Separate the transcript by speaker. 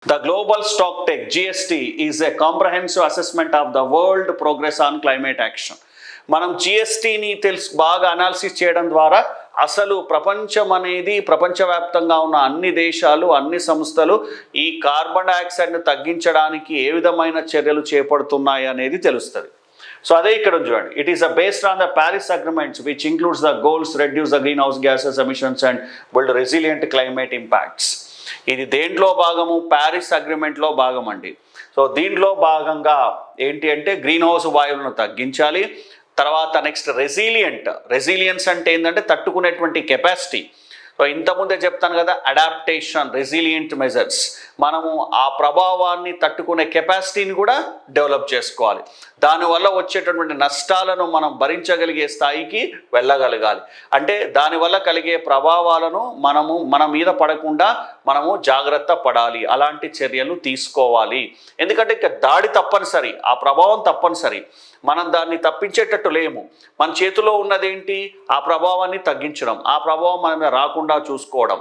Speaker 1: The Global Stock Tech GST is a comprehensive assessment of the world progress on climate action. మనం జిఎస్టీని బాగా analysis చేయడం ద్వారా అసలు ప్రపంచం అనేది ప్రపంచవ్యాప్తంగా ఉన్న అన్ని దేశాలు అన్ని సంస్థలు ఈ కార్బన్ డైఆక్సైడ్ను తగ్గించడానికి ఏ విధమైన చర్యలు చేపడుతున్నాయి అనేది తెలుస్తుంది. సో అదే ఇక్కడ చూడండి, it is based on the Paris agreements which includes the goals reduce the green house gases emissions and build resilient climate impacts. ఇది దేంట్లో భాగము? ప్యారిస్ అగ్రిమెంట్లో భాగం అండి. సో దీంట్లో భాగంగా ఏంటి అంటే గ్రీన్ హౌస్ వాయువులను తగ్గించాలి. తర్వాత నెక్స్ట్ రెసిలియన్స్ అంటే ఏంటంటే తట్టుకునేటువంటి కెపాసిటీ. సో ఇంతకుముందే చెప్తాను కదా, అడాప్టేషన్, రెసిలియంట్ మెజర్స్. మనము ఆ ప్రభావాన్ని తట్టుకునే కెపాసిటీని కూడా డెవలప్ చేసుకోవాలి. దానివల్ల వచ్చేటటువంటి నష్టాలను మనం భరించగలిగే స్థాయికి వెళ్ళగలగాలి. అంటే దానివల్ల కలిగే ప్రభావాలను మన మీద పడకుండా మనము జాగ్రత్త పడాలి, అలాంటి చర్యలు తీసుకోవాలి. ఎందుకంటే ఇక దాడి తప్పనిసరి, ఆ ప్రభావం తప్పనిసరి. మనం దాన్ని తప్పించేటట్టు లేము. మన చేతిలో ఉన్నదేంటి? ఆ ప్రభావాన్ని తగ్గించడం, ఆ ప్రభావం మన మీద రాకుండా చూసుకోవడం.